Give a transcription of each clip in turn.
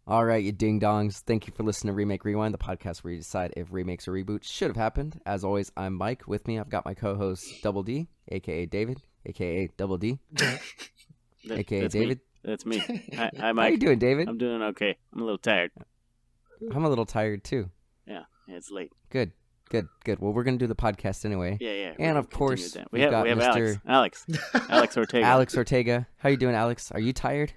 All right, you ding-dongs. Thank you for listening to Remake Rewind, the podcast where you decide if remakes or reboots should have happened. As always, I'm Mike. With me, I've got my co-host, Double D, a.k.a. David, a.k.a. Double D, a.k.a. David. That's me. Hi, Mike. How you doing, David? I'm doing okay. I'm a little tired. I'm a little tired, too. Yeah, it's late. Good. Well, we're going to do the podcast anyway. Yeah. And, of course, we have Mr. Alex Ortega. Alex Ortega. How you doing, Alex? Are you tired?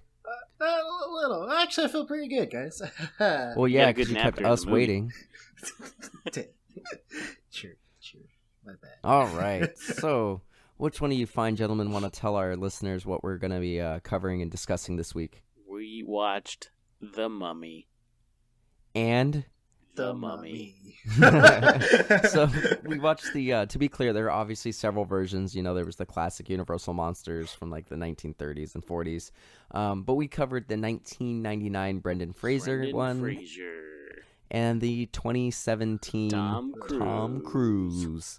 A little. Actually, I feel pretty good, guys. Well, yeah, because you kept us waiting. True. My bad. All right. So, which one of you fine gentlemen want to tell our listeners what we're going to be covering and discussing this week? We watched The Mummy. And... The Mummy. So we watched the, to be clear, there are obviously several versions. You know, there was the classic Universal Monsters from like the 1930s and 40s. But we covered the 1999 Brendan Fraser one. And the 2017 Tom Cruise.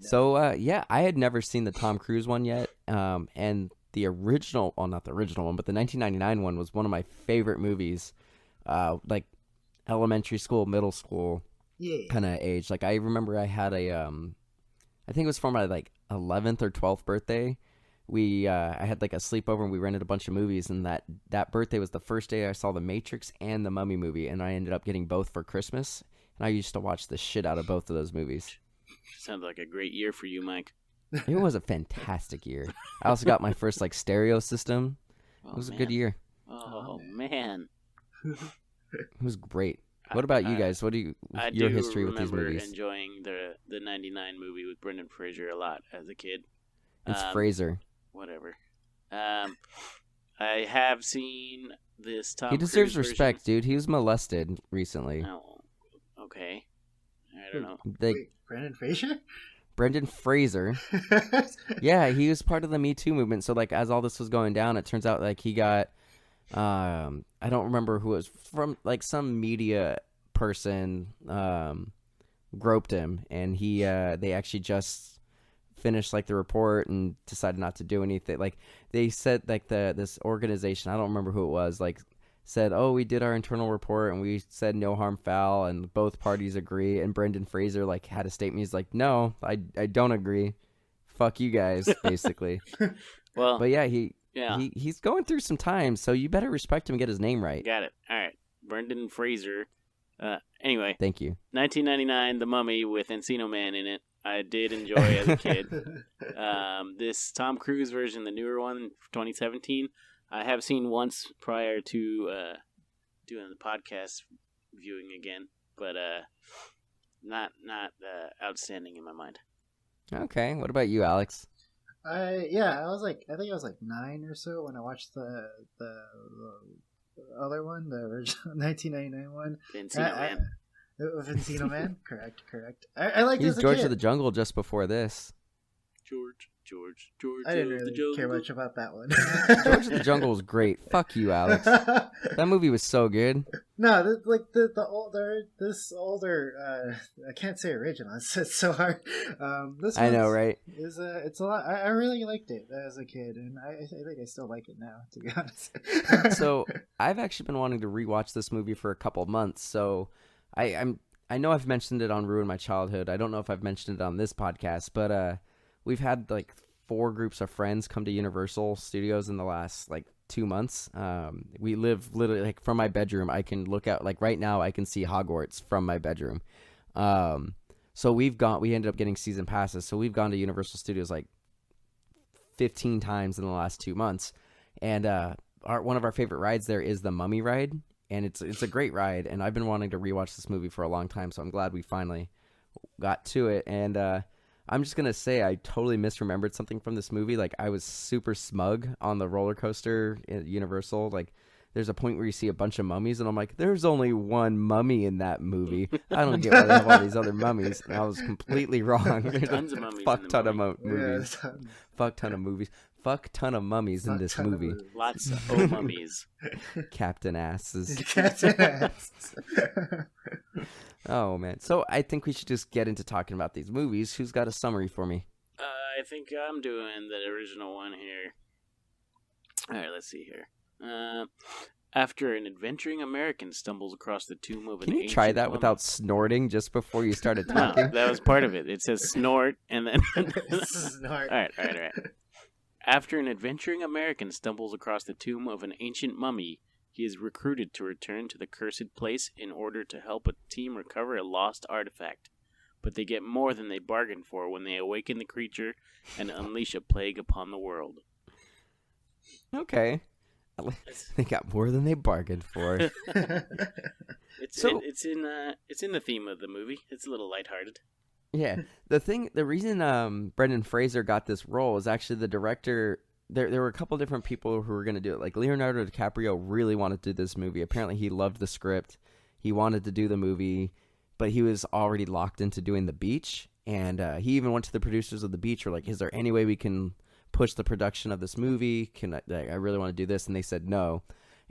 So, yeah, I had never seen the Tom Cruise one yet. And the original, well, not the original one, but the 1999 one was one of my favorite movies. Like, elementary school, middle school kind of age. Like, I remember I had a, I think it was for my, like, 11th or 12th birthday. I had, like, a sleepover, and we rented a bunch of movies, and that birthday was the first day I saw The Matrix and The Mummy movie, and I ended up getting both for Christmas, and I used to watch the shit out of both of those movies. Sounds like a great year for you, Mike. It was a fantastic year. I also got my first, like, stereo system. It was a good year. Oh, man. It was great. What about you guys? What do you your history with these movies? I remember enjoying the 99 movie with Brendan Fraser a lot as a kid. It's Fraser. Whatever. I have seen this Tom He deserves Cruise respect, version. dude. He was molested recently. Oh, okay. I don't know. Wait, Brendan Fraser? Brendan Fraser. Yeah, he was part of the Me Too movement. So, like, as all this was going down, it turns out, like, he got... I don't remember who it was from, like some media person groped him, and they actually just finished like the report and decided not to do anything. Like they said, like this organization, I don't remember who it was, like said, oh, we did our internal report and we said no harm foul, and both parties agree. And Brendan Fraser like had a statement. He's like, no, I don't agree. Fuck you guys, basically. Well, but yeah, he's going through some time, so you better respect him and get his name right. Got it. All right. Brendan Fraser. Anyway. Thank you. 1999, The Mummy with Encino Man in it. I did enjoy as a kid. This Tom Cruise version, the newer one, 2017, I have seen once prior to doing the podcast viewing again, but not outstanding in my mind. Okay. What about you, Alex? I think I was like 9 or so when I watched the other one, the original 1999 one. Encino Man. Encino Man, correct. I liked it as a George kid. of the Jungle just before this. George. I didn't really care much about that one. George of the Jungle was great. Fuck you, Alex. That movie was so good. No, this older. I can't say original. It's so hard. This I know, right? It's a lot. I really liked it as a kid, and I think I still like it now, to be honest. So I've actually been wanting to rewatch this movie for a couple months. So I know I've mentioned it on Ruin My Childhood. I don't know if I've mentioned it on this podcast, but we've had like 4 groups of friends come to Universal Studios in the last like 2 months. We live literally like from my bedroom. I can look out, like right now I can see Hogwarts from my bedroom. So we ended up getting season passes. So we've gone to Universal Studios like 15 times in the last 2 months. And one of our favorite rides there is the Mummy ride. And it's a great ride. And I've been wanting to rewatch this movie for a long time. So I'm glad we finally got to it. And I'm just going to say I totally misremembered something from this movie. Like, I was super smug on the roller coaster at Universal. Like, there's a point where you see a bunch of mummies, and I'm like, there's only one mummy in that movie. I don't get why they have all these other mummies. And I was completely wrong. There's Tons of mummies fuck in the ton of movie. movies. Yeah, Fuck ton of movies. Fuck ton of mummies in this movie. Lots of old mummies. Captain asses. Captain ass. Oh, man. So I think we should just get into talking about these movies. Who's got a summary for me? I think I'm doing the original one here. All right, let's see here. After an adventuring American stumbles across the tomb of an Can you ancient try that mummy. without snorting just before you started No, talking? that was part of it. It says snort, and then... Snort. All right. After an adventuring American stumbles across the tomb of an ancient mummy, he is recruited to return to the cursed place in order to help a team recover a lost artifact. But they get more than they bargained for when they awaken the creature and unleash a plague upon the world. Okay. They got more than they bargained for. It's So- it's in the theme of the movie. It's a little lighthearted. Yeah. The reason Brendan Fraser got this role is actually the director. There were a couple different people who were going to do it. Like Leonardo DiCaprio really wanted to do this movie. Apparently he loved the script. He wanted to do the movie, but he was already locked into doing The Beach. And he even went to the producers of The Beach. Were like, is there any way we can push the production of this movie? I really want to do this. And they said no.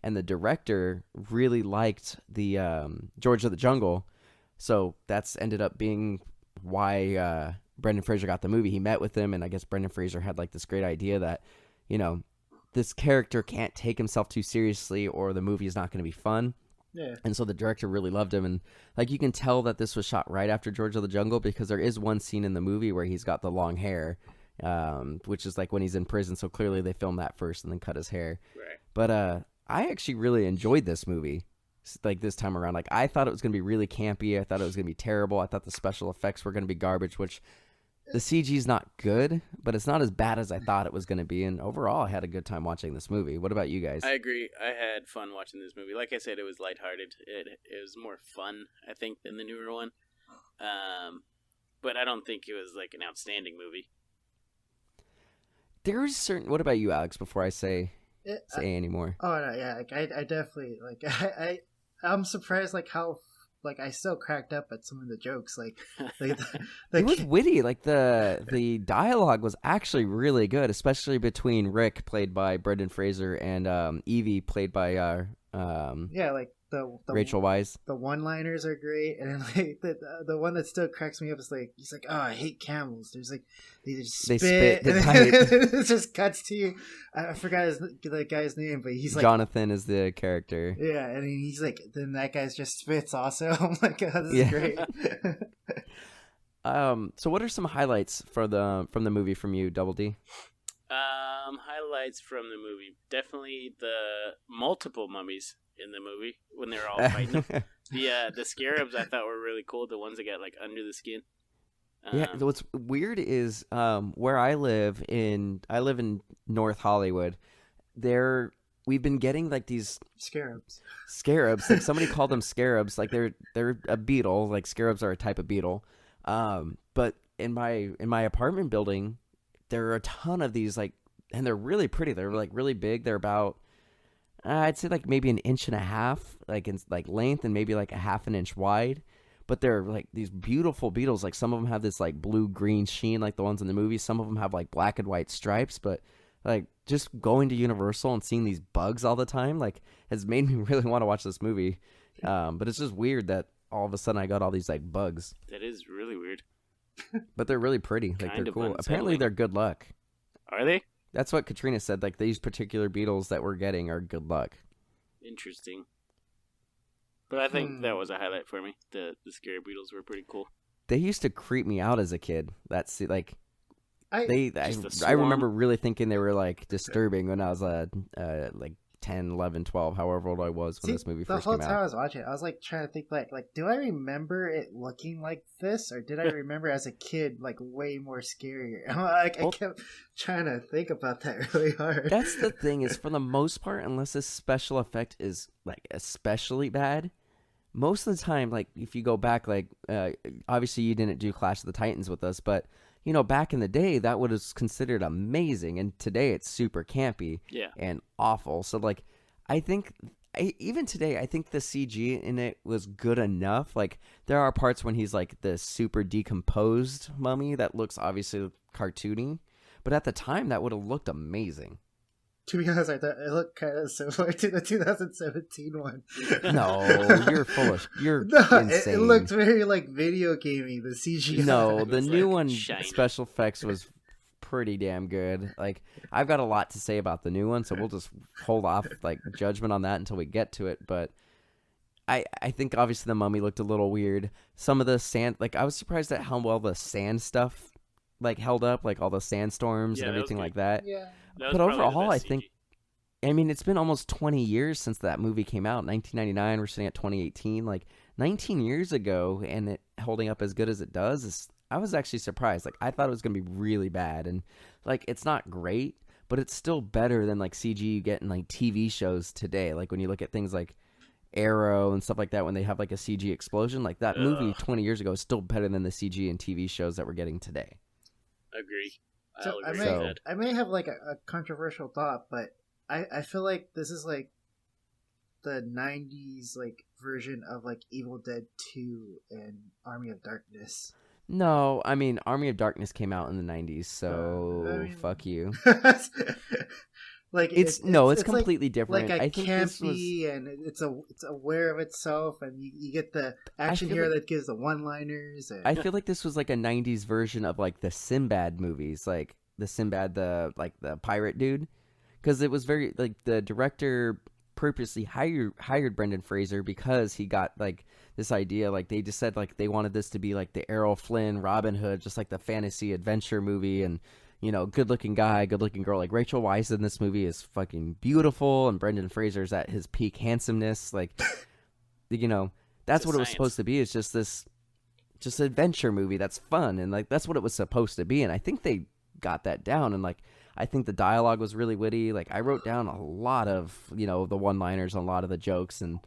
And the director really liked the George of the Jungle. So that's ended up being why Brendan Fraser got the movie. He met with him, and I guess Brendan Fraser had like this great idea that, this character can't take himself too seriously or the movie is not going to be fun. Yeah. And so the director really loved him. And like you can tell that this was shot right after George of the Jungle because there is one scene in the movie where he's got the long hair, which is like when he's in prison. So clearly they filmed that first and then cut his hair. Right. But I actually really enjoyed this movie. Like this time around, like I thought it was going to be really campy. I thought it was going to be terrible. I thought the special effects were going to be garbage, which the CG is not good, but it's not as bad as I thought it was going to be. And overall, I had a good time watching this movie. What about you guys? I agree. I had fun watching this movie. Like I said, it was lighthearted. It was more fun, I think, than the newer one. But I don't think it was like an outstanding movie. There's certain. What about you, Alex? Before I say any more. Oh no, yeah, like I definitely like I'm surprised like how like I still cracked up at some of the jokes like It was witty. Like the dialogue was actually really good, especially between Rick, played by Brendan Fraser, and Evie, played by yeah, like the Rachel Weisz. The one-liners are great, and like the one that still cracks me up is like he's like, "Oh, I hate camels." There's like they just They spit, spit the and type. then it just cuts to you. I forgot the guy's name, but he's like Jonathan is the character. yeah, and he's like, then that guy's just spits also. I'm like, oh, this is Yeah. great. So what are some highlights from the movie from you, Double D? Highlights from the movie. Definitely the multiple mummies in the movie when they were all fighting. The scarabs I thought were really cool. The ones that got like under the skin. Yeah, what's weird is where I live in North Hollywood. We've been getting like these Scarabs. Like somebody called them scarabs. Like they're a beetle. Like scarabs are a type of beetle. But in my apartment building, there are a ton of these like, and they're really pretty. They're like really big. They're about I'd say like maybe 1.5 inches like in like length and maybe like 1/2 inch wide. But they're like these beautiful beetles. Like some of them have this like blue-green sheen like the ones in the movie. Some of them have like black and white stripes. But like just going to Universal and seeing these bugs all the time like has made me really want to watch this movie. But it's just weird that all of a sudden I got all these like bugs. That is really weird. But they're really pretty. Like Kind they're of cool. unsettling. Apparently they're good luck. Are they? That's what Katrina said. Like these particular beetles that we're getting are good luck. Interesting. But I think that was a highlight for me. The scary beetles were pretty cool. They used to creep me out as a kid. That's like I swarm. remember really thinking they were like disturbing when I was like 10, 11, 12, however old I was when this movie the first whole came time I out. was watching it, I was like trying to think like do I remember it looking like this, or did I remember as a kid like way more scarier? I kept trying to think about that really hard. That's the thing is for the most part, unless this special effect is like especially bad, most of the time, like if you go back, like obviously you didn't do Clash of the Titans with us, but back in the day that was considered amazing, and today it's super campy and awful. So like I think even today I think the CG in it was good enough. Like there are parts when he's like the super decomposed mummy that looks obviously cartoony, but at the time that would have looked amazing. To be honest, I thought it looked kind of similar to the 2017 one. No, you're No, insane. it looked very like video gamey. The CG. No, the was new like one shiny. special effects was pretty damn good. Like, I've got a lot to say about the new one, so we'll just hold off like judgment on that until we get to it. But I think obviously the Mummy looked a little weird. Some of the sand, like I was surprised at how well the sand stuff like held up, like all the sandstorms and everything like that. Yeah. But overall, I think, I mean, it's been almost 20 years since that movie came out. 1999, we're sitting at 2018. Like 19 years ago, and it holding up as good as it does I was actually surprised. Like I thought it was gonna be really bad, and like it's not great, but it's still better than like CG you get in like TV shows today. Like when you look at things like Arrow and stuff like that, when they have like a CG explosion, like that movie 20 years ago is still better than the CG in TV shows that we're getting today. Agree. So I'll agree with that. I may have like a controversial thought, but I feel like this is like the 90s like version of like Evil Dead 2 and Army of Darkness. No, I mean Army of Darkness came out in the 90s, so I mean... fuck you. Like it's completely like, different. Like I think this was... and it's aware of itself, and you get the action hero that gives the one-liners. And... I feel like this was like a 90s version of like the Sinbad movies, like the Sinbad, the pirate dude, because it was very like the director purposely hired Brendan Fraser because he got like this idea, like they just said like they wanted this to be like the Errol Flynn Robin Hood, just like the fantasy adventure movie, and you know, good looking guy, good looking girl. Like Rachel Weisz in this movie is fucking beautiful, and Brendan Fraser's at his peak handsomeness. Like, you know, that's what it was supposed to be. It's just this adventure movie that's fun, and like that's what it was supposed to be. And I think they got that down, and like I think the dialogue was really witty. Like I wrote down a lot of, you know, the one-liners, a lot of the jokes, and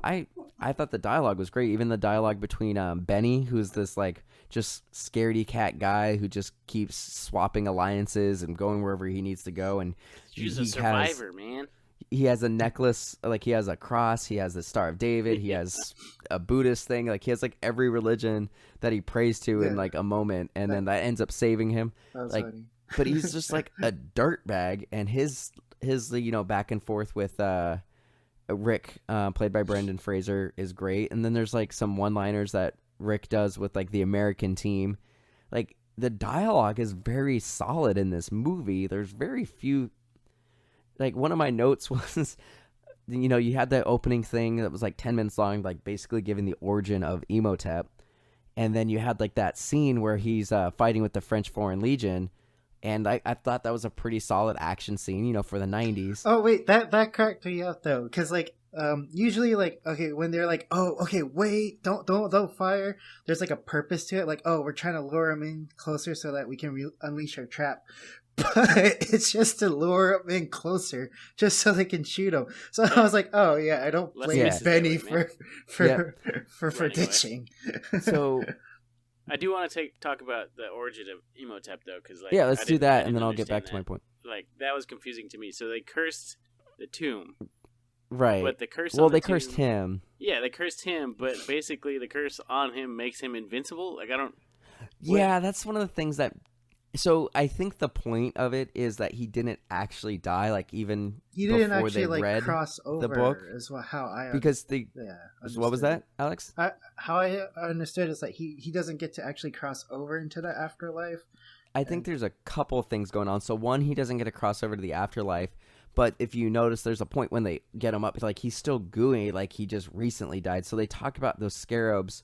I thought the dialogue was great. Even the dialogue between Benny, who's this like just scaredy cat guy who just keeps swapping alliances and going wherever he needs to go, and he's a survivor, man. He has a necklace, like he has a cross, he has the Star of David, he has a Buddhist thing, like he has like every religion that he prays to in like a moment, and then that ends up saving him. Like, funny. But he's just like a dirtbag, and his you know back and forth with Rick, played by Brendan Fraser, is great. And then there's like some one-liners that Rick does with like the American team. Like the dialogue is very solid in this movie. There's very few. Like one of my notes was, you know, you had that opening thing that was like 10 minutes long, like basically giving the origin of Imhotep, and then you had like that scene where he's fighting with the French Foreign Legion. And I thought that was a pretty solid action scene, you know, for the 90s. Oh, wait, that cracked me up, though. Because, like, usually, like, okay, when they're like, oh, okay, wait, don't fire, there's, like, a purpose to it. Like, oh, we're trying to lure him in closer so that we can unleash our trap. But it's just to lure him in closer, just so they can shoot him. So I was like, oh, yeah, I don't blame Benny for ditching. So... I do want to talk about the origin of Imhotep, though, because like let's do that, and then I'll get back to my point. Like that was confusing to me. So they cursed the tomb, right? But the curse. Well, they cursed him. Yeah, they cursed him, but basically the curse on him makes him invincible. Like I don't. Yeah, that's one of the things that. So I think the point of it is that he didn't actually die. Like even he didn't before actually they like read cross over. The book is how I because what was that, Alex? How I understood is that he doesn't get to actually cross over into the afterlife. I think there's a couple of things going on. So one, he doesn't get to cross over to the afterlife, but if you notice, there's a point when they get him up, like he's still gooey, like he just recently died. So they talk about those scarabs.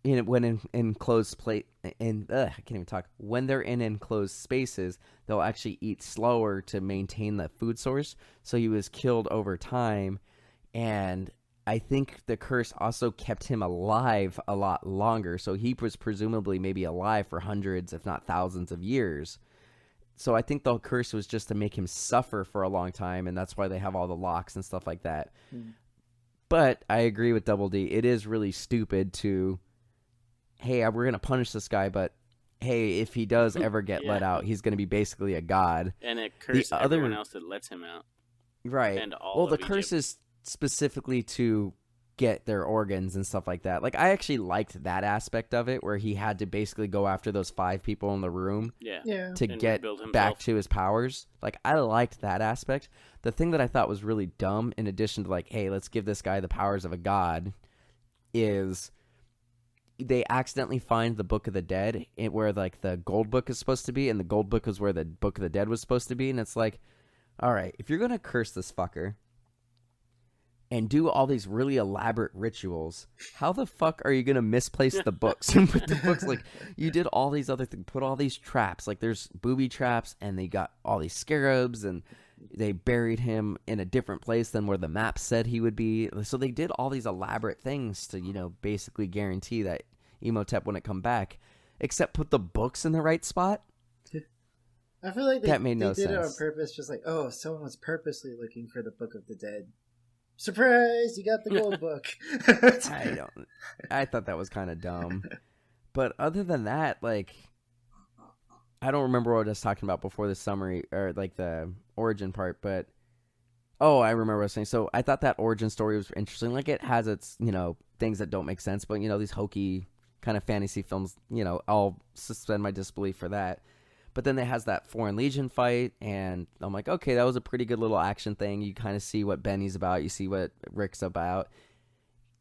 When in enclosed plate, I can't even talk. When they're in enclosed spaces, they'll actually eat slower to maintain the food source. So he was killed over time, and I think the curse also kept him alive a lot longer. So he was presumably maybe alive for hundreds, if not thousands of years. So I think the curse was just to make him suffer for a long time, and that's why they have all the locks and stuff like that. But I agree with Double D. It is really stupid to... hey, we're going to punish this guy, but hey, if he does ever get let out, he's going to be basically a god. And it curses everyone else that lets him out. Right. And well, the curse is specifically to get their organs and stuff like that. Like, I actually liked that aspect of it, where he had to basically go after those 5 people in the room to get back to his powers. Like, I liked that aspect. The thing that I thought was really dumb, in addition to like, hey, let's give this guy the powers of a god, is... they accidentally find the Book of the Dead where like the gold book is supposed to be, and the gold book is where the Book of the Dead was supposed to be, and it's like, all right, if you're gonna curse this fucker and do all these really elaborate rituals, how the fuck are you gonna misplace the books and put the books, like, you did all these other things, put all these traps, like there's booby traps, and they got all these scarabs, and they buried him in a different place than where the map said he would be. So they did all these elaborate things to, you know, basically guarantee that Imhotep wouldn't come back, except put the books in the right spot. I feel like that made no did sense. it on purpose, just like, oh, someone was purposely looking for the Book of the Dead. Surprise! You got the gold book. I thought that was kind of dumb. But other than that, like, I don't remember what I was talking about before the summary, or like the origin part, but I remember what I was saying. So I thought that origin story was interesting. Like, it has its, you know, things that don't make sense, but, you know, these hokey kind of fantasy films, you know, I'll suspend my disbelief for that. But then it has that Foreign Legion fight, and I'm like, okay, that was a pretty good little action thing. You kind of see what Benny's about. You see what Rick's about.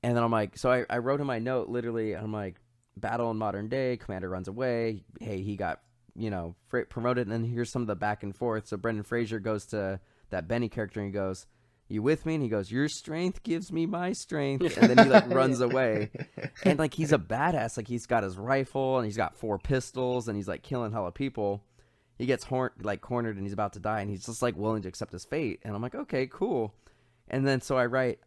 And then I'm like, so I wrote in my note, literally, I'm like, battle in modern day, commander runs away. Hey, he got, you know, promoted. And then here's some of the back and forth. So Brendan Fraser goes to that Benny character, and he goes, you with me? And he goes, your strength gives me my strength. And then he like runs away. And like, he's a badass. Like, he's got his rifle, and he's got 4 pistols, and he's like killing hella people. He gets cornered, and he's about to die, and he's just like willing to accept his fate. And I'm like, okay, cool. And then so I write,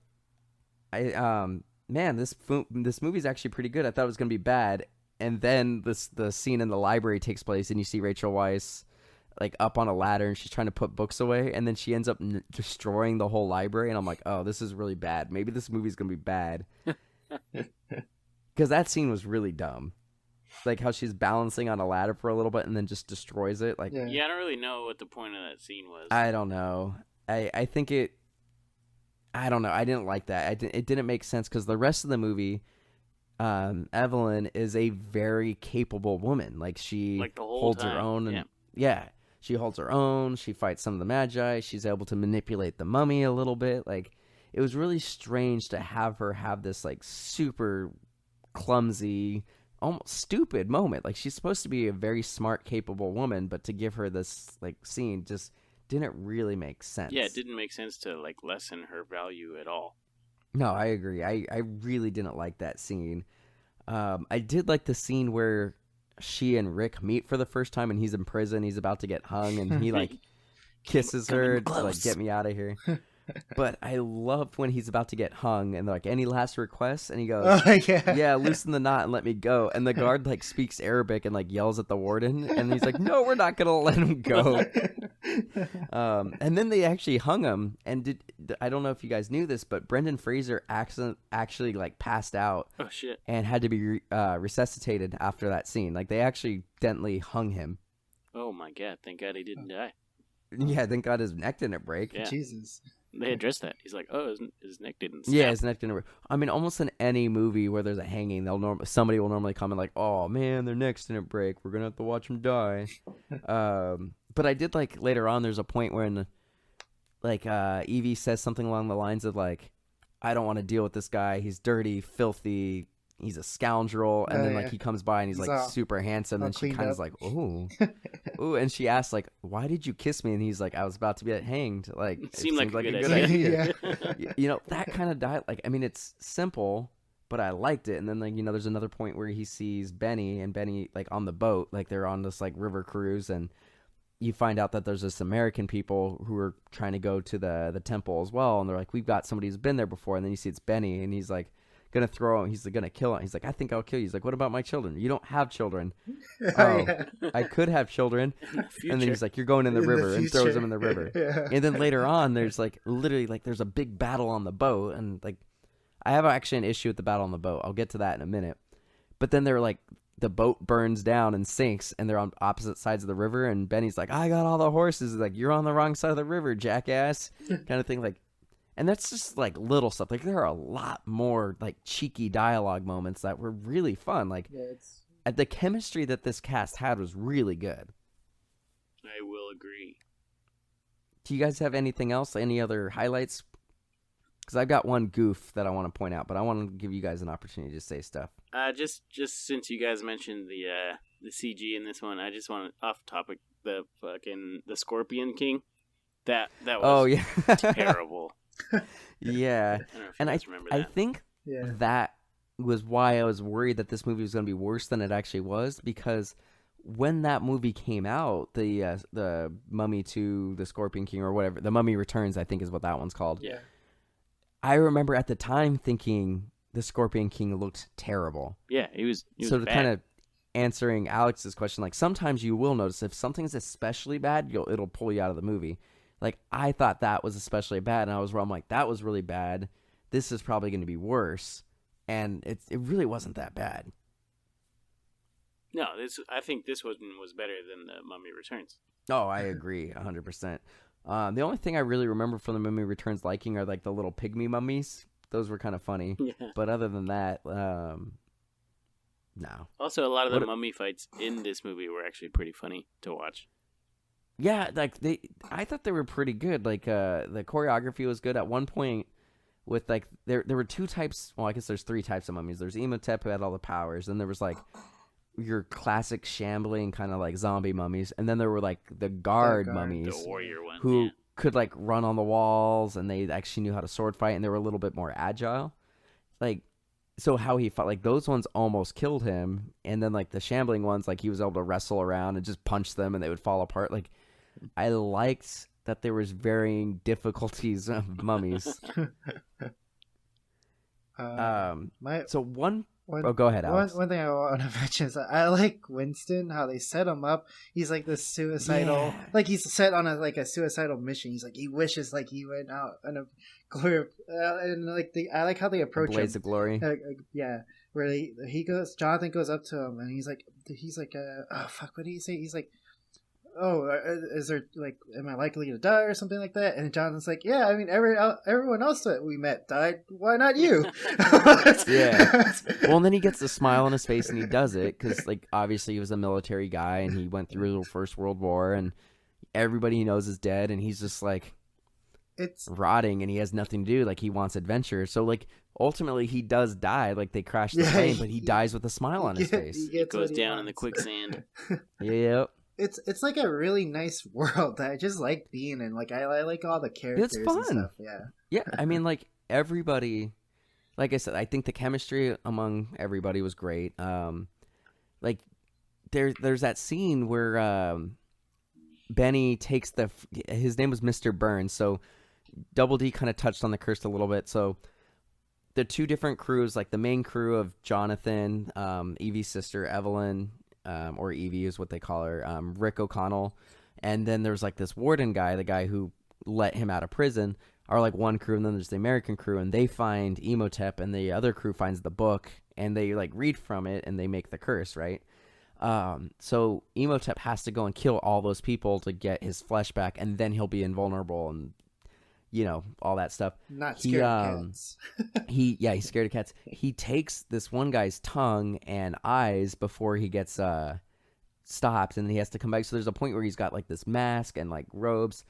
man, this movie's actually pretty good. I thought it was gonna be bad. And then the scene in the library takes place, and you see Rachel Weisz like up on a ladder, and she's trying to put books away, and then she ends up destroying the whole library. And I'm like, oh, this is really bad. Maybe this movie's gonna be bad, because that scene was really dumb. Like how she's balancing on a ladder for a little bit and then just destroys it. Like, yeah, I don't really know what the point of that scene was. I don't know. I think I don't know. I didn't like that. It didn't make sense, because the rest of the movie, Evelyn is a very capable woman. Like, she like the whole holds time. her own. And, yeah, she holds her own. She fights some of the Magi. She's able to manipulate the mummy a little bit. Like, it was really strange to have her have this like super clumsy, almost stupid moment. Like, she's supposed to be a very smart, capable woman, but to give her this like scene just didn't really make sense. Yeah, it didn't make sense to like lessen her value at all. No, I agree. I really didn't like that scene. I did like the scene where she and Rick meet for the first time, and he's in prison. He's about to get hung, and he like kisses her to like get me out of here. But I loved when he's about to get hung, and they're like, any last requests? And he goes, yeah, loosen the knot and let me go. And the guard like speaks Arabic and like yells at the warden, and he's like, no, we're not gonna let him go. And then they actually hung him, and I don't know if you guys knew this, but Brendan Fraser actually like passed out. Oh shit! And had to be resuscitated after that scene. Like, they accidentally hung him. Oh my god! Thank God he didn't die. Yeah, thank God his neck didn't break. Yeah. Jesus. They addressed that. He's like, oh, his neck didn't snap. Yeah, his neck didn't break. I mean, almost in any movie where there's a hanging, somebody will normally comment like, oh man, their necks didn't break. We're gonna have to watch them die. But I did like later on. There's a point when, like, Evie says something along the lines of like, I don't want to deal with this guy. He's dirty, filthy. He's a scoundrel. And then like he comes by and he's like super handsome, and she kind of is like, ooh, ooh. And she asks like, why did you kiss me? And he's like, I was about to get hanged. Like, it seemed like a good idea. You know, that kind of dialogue. Like, I mean, it's simple, but I liked it. And then like, you know, there's another point where he sees Benny, and Benny like on the boat, like they're on this like river cruise, and you find out that there's this American people who are trying to go to the temple as well, and they're like, we've got somebody who's been there before. And then you see it's Benny, and he's like gonna throw him. He's like gonna kill him. He's like, I think I'll kill you. He's like, what about my children? You don't have children. I could have children. And then he's like, you're going in the river, and throws him in the river. And then later on, there's like literally like there's a big battle on the boat, and like I have actually an issue with the battle on the boat. I'll get to that in a minute. But then they're like, the boat burns down and sinks, and they're on opposite sides of the river, and Benny's like, I got all the horses. He's like, you're on the wrong side of the river, jackass, kind of thing. Like, and that's just like little stuff. Like, there are a lot more like cheeky dialogue moments that were really fun. Like, the chemistry that this cast had was really good. I will agree. Do you guys have anything else? Any other highlights? Because I've got one goof that I want to point out, but I want to give you guys an opportunity to say stuff. Just since you guys mentioned the CG in this one, I just want to, off topic, the Scorpion King. That was terrible. Yeah. I don't know if you And guys remember that. I think that was why I was worried that this movie was going to be worse than it actually was, because when that movie came out, the Mummy 2, the Scorpion King, or whatever, the Mummy Returns, I think is what that one's called. Yeah. I remember at the time thinking the Scorpion King looked terrible. Yeah, he was so to bad. kind of answering Alex's question, like sometimes you will notice if something's especially bad, it'll pull you out of the movie. Like I thought that was especially bad, and I'm like, that was really bad. This is probably going to be worse, and it really wasn't that bad. No, I think this one was better than the Mummy Returns. Oh, I agree 100%. The only thing I really remember from the Mummy Returns liking are like the little pygmy mummies. Those were kind of funny. Yeah. But other than that, no. Also, a lot of the mummy fights in this movie were actually pretty funny to watch. Yeah, like I thought they were pretty good. Like the choreography was good at one point. With like there were two types. Well, I guess there's three types of mummies. There's Imhotep who had all the powers, and there was like your classic shambling kind of like zombie mummies, and then there were like the guard mummies, the warrior ones, who could like run on the walls, and they actually knew how to sword fight, and they were a little bit more agile. Like, so how he fought, like those ones almost killed him, and then like the shambling ones, like he was able to wrestle around and just punch them, and they would fall apart. Like, I liked that there was varying difficulties of mummies. Go ahead, Alex. One thing I want to mention is I like Winston, how they set him up. He's like this suicidal, like he's set on a suicidal mission. He's like, he wishes like he went out on a glory, and like I like how they approach him. Blaze of glory. Where Jonathan goes up to him and he's like, oh fuck, what did he say? He's like, oh, is there like, am I likely to die or something like that? And Jonathan's like, yeah, I mean, everyone else that we met died. Why not you? Yeah. Well, and then he gets the smile on his face, and he does it because, like, obviously he was a military guy, and he went through the First World War, and everybody he knows is dead, and he's just like, it's rotting, and he has nothing to do. Like, he wants adventure. So, like, ultimately he does die. Like, they crash the plane, but he dies with a smile on his face. He goes down in the quicksand. Yep. It's like a really nice world that I just like being in. Like I like all the characters. It's fun. And stuff. Yeah. I mean, like everybody, like I said, I think the chemistry among everybody was great. Like there's that scene where Benny takes his name was Mr. Burns. So Double D kind of touched on the curse a little bit. So the two different crews, like the main crew of Jonathan, Evie's sister Evelyn. Or Evie is what they call her, Rick O'Connell, and then there's like this warden guy, the guy who let him out of prison, are like one crew, and then there's the American crew, and they find Imhotep, and the other crew finds the book, and they like read from it, and they make the curse, right? So Imhotep has to go and kill all those people to get his flesh back, and then he'll be invulnerable, and you know, all that stuff. Not scared of cats. He's scared of cats. He takes this one guy's tongue and eyes before he gets stopped, and he has to come back. So there's a point where he's got like this mask and like robes,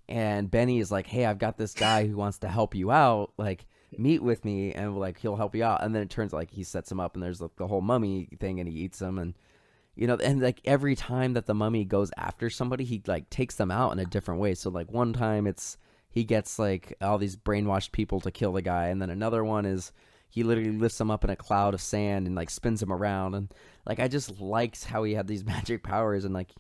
and Benny is like, hey, I've got this guy who wants to help you out, like meet with me, and like he'll help you out. And then it turns like he sets him up, and there's like the whole mummy thing, and he eats him, and you know, and like every time that the mummy goes after somebody, he like takes them out in a different way. So like one time he gets like all these brainwashed people to kill the guy, and then another one is he literally lifts him up in a cloud of sand and like spins him around, and like I just liked how he had these magic powers, and like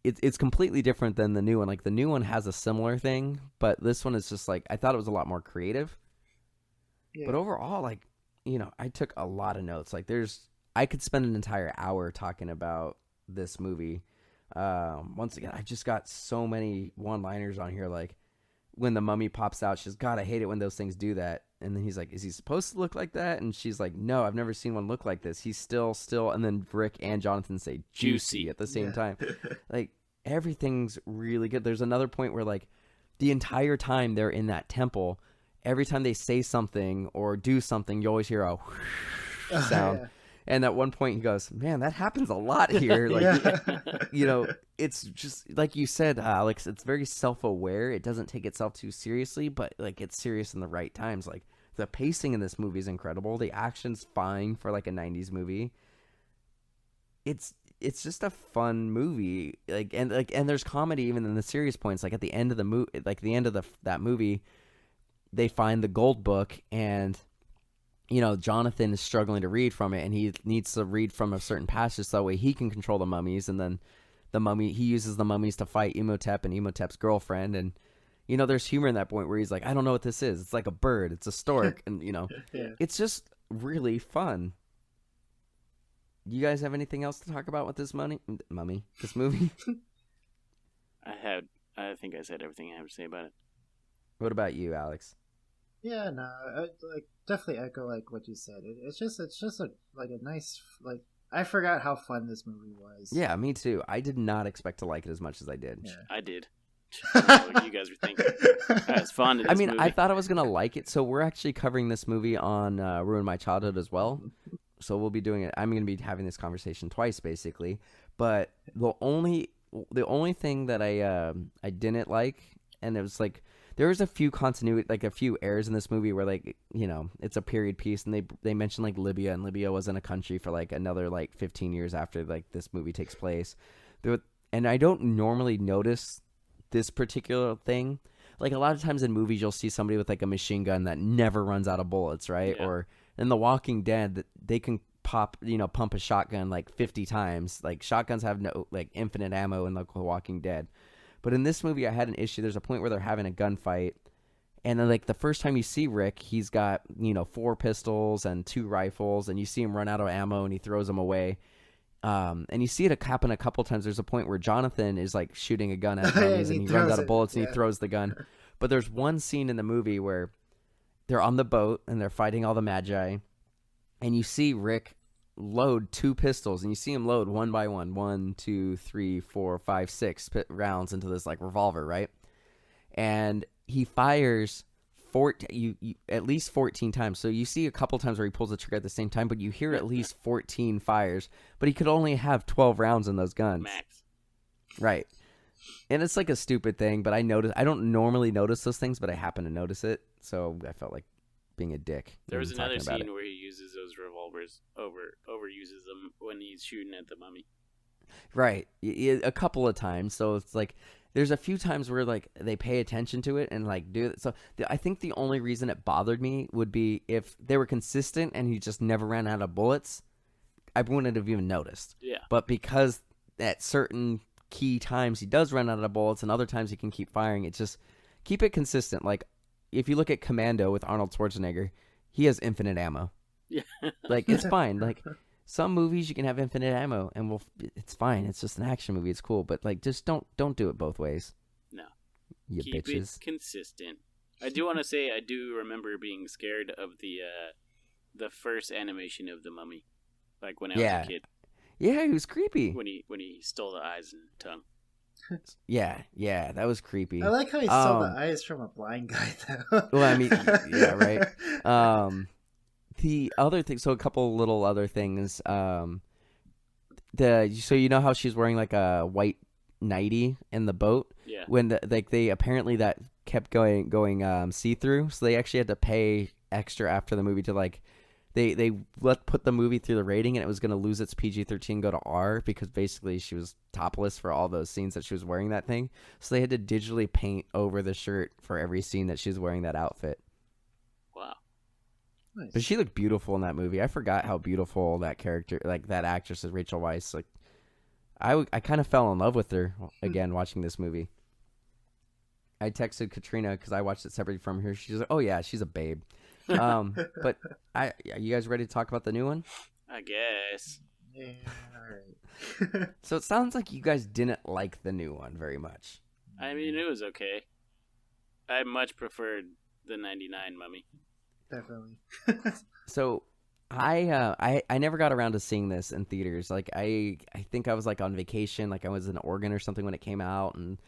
it's completely different than the new one. Like the new one has a similar thing, but this one is just like I thought it was a lot more creative. Yeah. But overall, like, you know, I took a lot of notes. Like I could spend an entire hour talking about this movie. Once again, I just got so many one-liners on here, like when the mummy pops out, she's, God, I hate it when those things do that. And then he's like, is he supposed to look like that? And she's like, no, I've never seen one look like this. He's still. And then Rick and Jonathan say juicy at the same time. Like, everything's really good. There's another point where, like, the entire time they're in that temple, every time they say something or do something, you always hear a sound. And at one point he goes, man, that happens a lot here. Like, Yeah. you know, it's just like you said, Alex, it's very self-aware. It doesn't take itself too seriously, but like it's serious in the right times. Like the pacing in this movie is incredible. The action's fine for like a 90s movie. It's just a fun movie. And there's comedy even in the serious points. Like at the end of that movie, they find the gold book, and you know, Jonathan is struggling to read from it, and he needs to read from a certain passage so that way he can control the mummies. And then he uses the mummies to fight Imhotep and Imhotep's girlfriend. And, you know, there's humor in that point where he's like, I don't know what this is. It's like a bird. It's a stork. And, you know, It's just really fun. You guys have anything else to talk about with this this movie? I think I said everything I have to say about it. What about you, Alex? Yeah, no, I like definitely echo like what you said. It's just a nice, like, I forgot how fun this movie was. Yeah, me too. I did not expect to like it as much as I did. Yeah. I did. What you guys were thinking. I was fond of this movie. I thought I was gonna like it. So we're actually covering this movie on Ruin My Childhood as well. So we'll be doing it. I'm gonna be having this conversation twice, basically. But the only thing that I didn't like, and it was like, there was a few continuity, like a few errors in this movie where, like, you know, it's a period piece, and they mentioned like Libya, and Libya wasn't a country for like another like 15 years after like this movie takes place. And I don't normally notice this particular thing. Like a lot of times in movies, you'll see somebody with like a machine gun that never runs out of bullets, right? Yeah. Or in The Walking Dead, they can pump a shotgun like 50 times. Like shotguns have no like infinite ammo in The Walking Dead. But in this movie, I had an issue. There's a point where they're having a gunfight, and then like the first time you see Rick, he's got 4 pistols and 2 rifles, and you see him run out of ammo, and he throws them away. And you see it happen a couple times. There's a point where Jonathan is like shooting a gun at zombies, and he runs out of bullets, and he throws the gun. But there's one scene in the movie where they're on the boat and they're fighting all the Magi, and you see Rick load 2 pistols, and you see him load one by one, 1, 2, 3, 4, 5, 6 rounds into this like revolver, right? And he fires at least 14 times. So you see a couple times where he pulls the trigger at the same time, but you hear at least 14 fires. But he could only have 12 rounds in those guns. Max. Right. And it's like a stupid thing, but I don't normally notice those things, but I happen to notice it. So I felt like being a dick. There was another scene where he uses those revolvers, overuses them when he's shooting at the mummy. Right. A couple of times. So it's like, there's a few times where like they pay attention to it and like do it. So I think the only reason it bothered me would be if they were consistent and he just never ran out of bullets, I wouldn't have even noticed. Yeah. But because at certain key times he does run out of bullets and other times he can keep firing, it's just keep it consistent. Like if you look at Commando with Arnold Schwarzenegger, he has infinite ammo. Yeah. Like it's fine. Like some movies you can have infinite ammo and it's fine. It's just an action movie. It's cool, but like just don't do it both ways. No. You Keep bitches. it consistent. I do want to say I do remember being scared of the first animation of the mummy, like when I was a kid. Yeah, he was creepy. When he stole the eyes and tongue. Yeah, that was creepy. I like how he stole the eyes from a blind guy, though. Well, I mean, yeah, right. The other thing, so a couple little other things. So you know how she's wearing like a white nightie in the boat? Yeah. When they apparently that kept going see through, so they actually had to pay extra after the movie to like. They put the movie through the rating, and it was going to lose its PG-13 and go to R because basically she was topless for all those scenes that she was wearing that thing. So they had to digitally paint over the shirt for every scene that she was wearing that outfit. Wow. Nice. But she looked beautiful in that movie. I forgot how beautiful that character, like that actress is, Rachel Weisz. Like, I kind of fell in love with her again watching this movie. I texted Katrina because I watched it separately from her. She's like, "Oh yeah, she's a babe." But are you guys ready to talk about the new one? I guess. Yeah, all right. So it sounds like you guys didn't like the new one very much. I mean, it was okay. I much preferred the 99 mummy. Definitely. So I never got around to seeing this in theaters. Like I think I was like on vacation, like I was in Oregon or something when it came out, and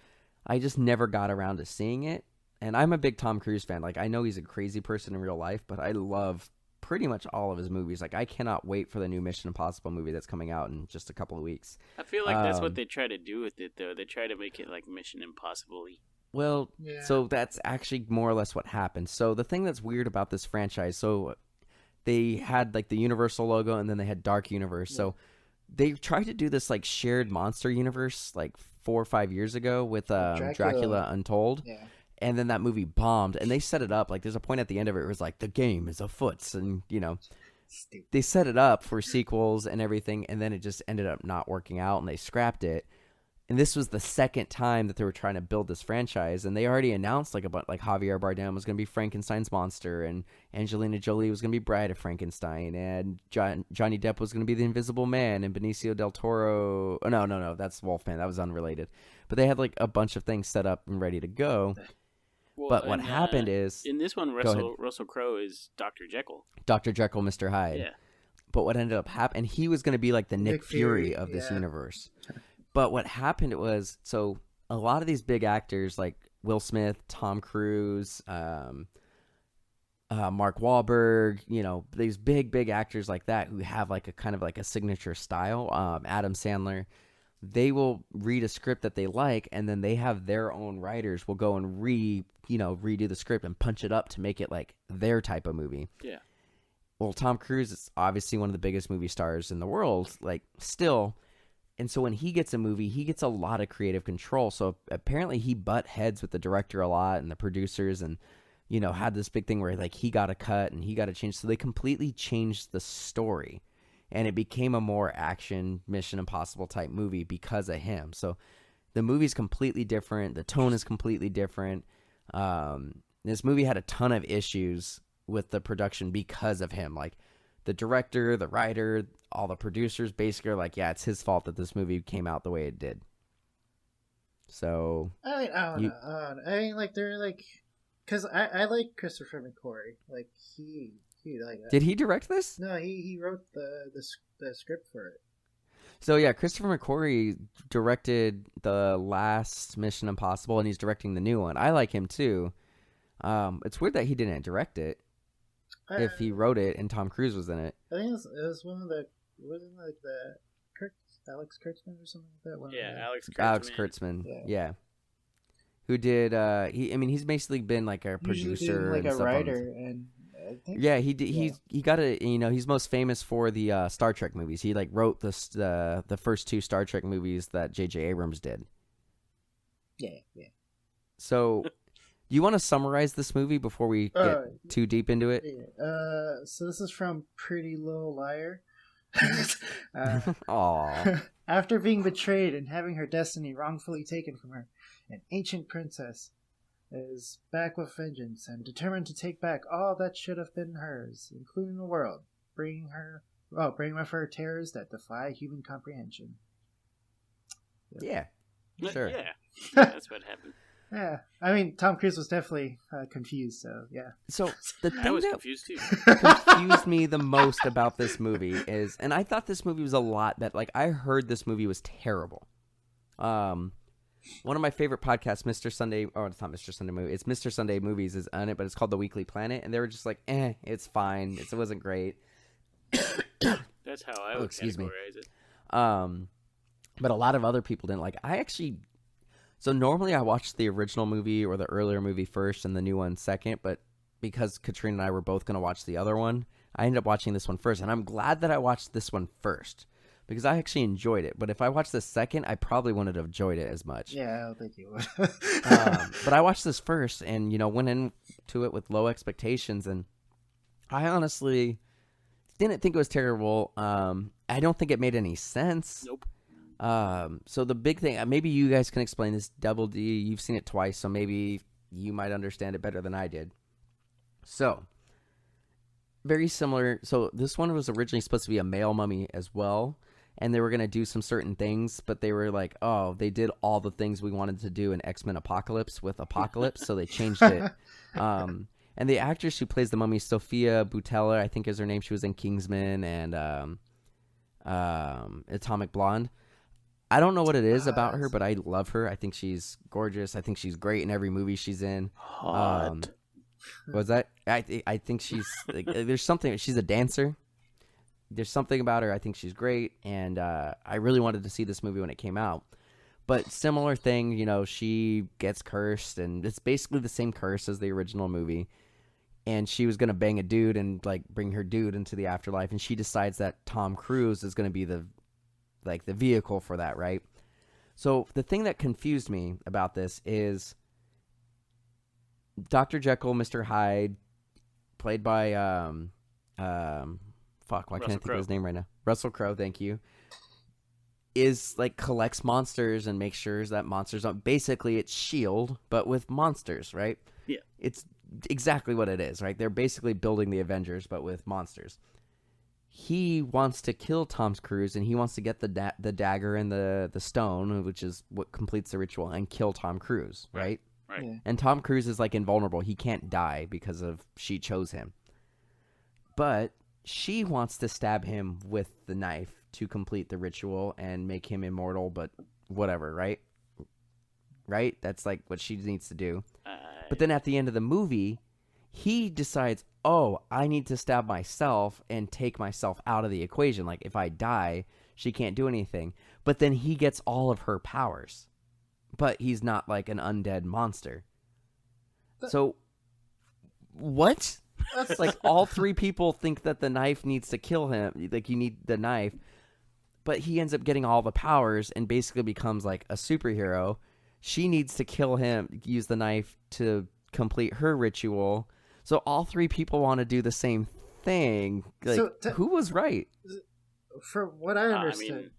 I just never got around to seeing it. And I'm a big Tom Cruise fan. Like I know he's a crazy person in real life, but I love pretty much all of his movies. Like, I cannot wait for the new Mission Impossible movie that's coming out in just a couple of weeks. I feel like that's what they try to do with it, though. They try to make it like Mission Impossible-y. Well, Yeah. so that's actually more or less what happened. So the thing that's weird about this franchise, so they had like the Universal logo, and then they had Dark Universe. So they tried to do this like shared monster universe like 4 or 5 years ago with Dracula Untold. Yeah. And then that movie bombed, and they set it up like there's a point at the end of it where it's like the game is afoot, and Stupid. they set it up for sequels and everything, and then it just ended up not working out, and they scrapped it. And this was the second time that they were trying to build this franchise, and they already announced like Javier Bardem was going to be Frankenstein's monster, and Angelina Jolie was going to be Bride of Frankenstein, and Johnny Depp was going to be the Invisible Man, and Benicio del Toro. Oh, no, that's Wolfman. That was unrelated. But they had like a bunch of things set up and ready to go. Well, But what happened is... in this one, Russell Crowe is Dr. Jekyll. Dr. Jekyll, Mr. Hyde. Yeah. But what ended up happening... And he was going to be like the Nick Fury of this universe. But what happened was... So, a lot of these big actors like Will Smith, Tom Cruise, Mark Wahlberg, these big actors like that who have like a kind of like a signature style, Adam Sandler... They will read a script that they like, and then they have their own writers will go and redo the script and punch it up to make it like their type of movie. Yeah. Well, Tom Cruise is obviously one of the biggest movie stars in the world, like still. And so when he gets a movie, he gets a lot of creative control. So apparently he butt heads with the director a lot and the producers, and had this big thing where like he got a cut and he got a change. So they completely changed the story. And it became a more action Mission Impossible type movie because of him. So the movie's completely different. The tone is completely different. This movie had a ton of issues with the production because of him. Like the director, the writer, all the producers basically are like, yeah, it's his fault that this movie came out the way it did. So I mean, I don't know. I mean, like they're like, because I like Christopher McQuarrie. Like he like did he direct this? No, he wrote the script for it. So yeah, Christopher McQuarrie directed the last Mission Impossible, and he's directing the new one. I like him too. It's weird that he didn't direct it if he wrote it and Tom Cruise was in it. I think it was one of the wasn't like the Alex Kurtzman or something like that. Alex Kurtzman. Yeah. Who did? He's basically been like a producer, like and a writer, and. Yeah, he did. He got a. He's most famous for the Star Trek movies. He like wrote the first 2 Star Trek movies that J.J. Abrams did. Yeah. So, you want to summarize this movie before we get too deep into it? So this is from Pretty Little Liar. Aww. After being betrayed and having her destiny wrongfully taken from her, an ancient princess is back with vengeance and determined to take back all that should have been hers, including the world, bringing with her terrors that defy human comprehension. Yeah, sure. Yeah, that's what happened. Yeah, I mean, Tom Cruise was definitely confused, so yeah. So the thing I was that confused too. confused me the most about this movie is, and I thought this movie was a lot better. Like, I heard this movie was terrible. One of my favorite podcasts, Mr. Sunday, or it's not Mr. Sunday Movie, it's Mr. Sunday Movies is on it, but it's called The Weekly Planet, and they were just like, it's fine. It wasn't great. That's how I would categorize it. But a lot of other people didn't like it. So normally I watch the original movie or the earlier movie first and the new one second, but because Katrina and I were both going to watch the other one, I ended up watching this one first, and I'm glad that I watched this one first. Because I actually enjoyed it. But if I watched this second, I probably wouldn't have enjoyed it as much. Yeah, I don't think you would. But I watched this first and, went into it with low expectations. And I honestly didn't think it was terrible. I don't think it made any sense. Nope. So the big thing, maybe you guys can explain this. Double D, you've seen it twice, so maybe you might understand it better than I did. So, very similar. So this one was originally supposed to be a male mummy as well. And they were going to do some certain things, but they were like, they did all the things we wanted to do in X-Men Apocalypse with Apocalypse, so they changed it. And the actress who plays the mummy, Sophia Boutella, I think is her name. She was in Kingsman and Atomic Blonde. I don't know what it is about her, but I love her. I think she's gorgeous. I think she's great in every movie she's in. Hot. Was that? I think she's like, there's something. She's a dancer. There's something about her. I think she's great, and I really wanted to see this movie when it came out. But similar thing, you know, she gets cursed, and it's basically the same curse as the original movie. And she was gonna bang a dude and like bring her dude into the afterlife, and she decides that Tom Cruise is gonna be the vehicle for that, right? So the thing that confused me about this is Dr. Jekyll, Mr. Hyde, played by why can't I think of his name right now? Russell Crowe, thank you. Is like collects monsters and makes sure that monsters don't. Basically, it's S.H.I.E.L.D., but with monsters, right? Yeah. It's exactly what it is, right? They're basically building the Avengers, but with monsters. He wants to kill Tom Cruise, and he wants to get the dagger and the stone, which is what completes the ritual, and kill Tom Cruise, right? Right. Yeah. And Tom Cruise is like invulnerable. He can't die because of she chose him. But she wants to stab him with the knife to complete the ritual and make him immortal, but whatever, right? Right? That's like what she needs to do. But then at the end of the movie, he decides, oh, I need to stab myself and take myself out of the equation. Like, if I die, she can't do anything. But then he gets all of her powers. But he's not like an undead monster. So, what? Like, all three people think that the knife needs to kill him. Like, you need the knife. But he ends up getting all the powers and basically becomes like a superhero. She needs to kill him, use the knife to complete her ritual. So all three people want to do the same thing. Like, So who was right? For what I understood,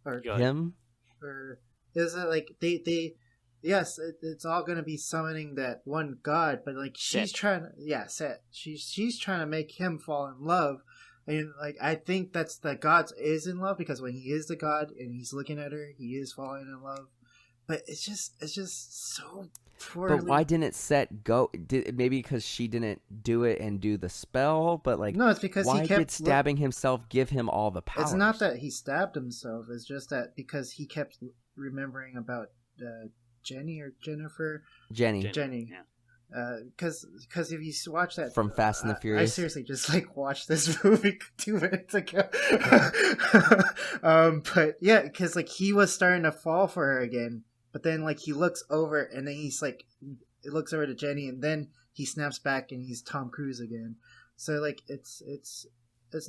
or Him? or is it like they yes, it's all going to be summoning that one god, but like she's trying to Set. She's trying to make him fall in love. And like I think that's the god is in love because when he is the god and he's looking at her, he is falling in love. But it's just so poorly. But why didn't Set go? Maybe because she didn't do it and do the spell. But like, no, it's because why he kept did stabbing himself give him all the powers? It's not that he stabbed himself. It's just that because he kept remembering about Jenny or Jennifer. Jenny. Yeah. Because if you watch that From Fast and the Furious, I seriously just like watched this movie 2 minutes ago. But yeah, because like he was starting to fall for her again, but then like he looks over and then he's like, it looks over to Jenny, and then he snaps back and he's Tom Cruise again. So like it's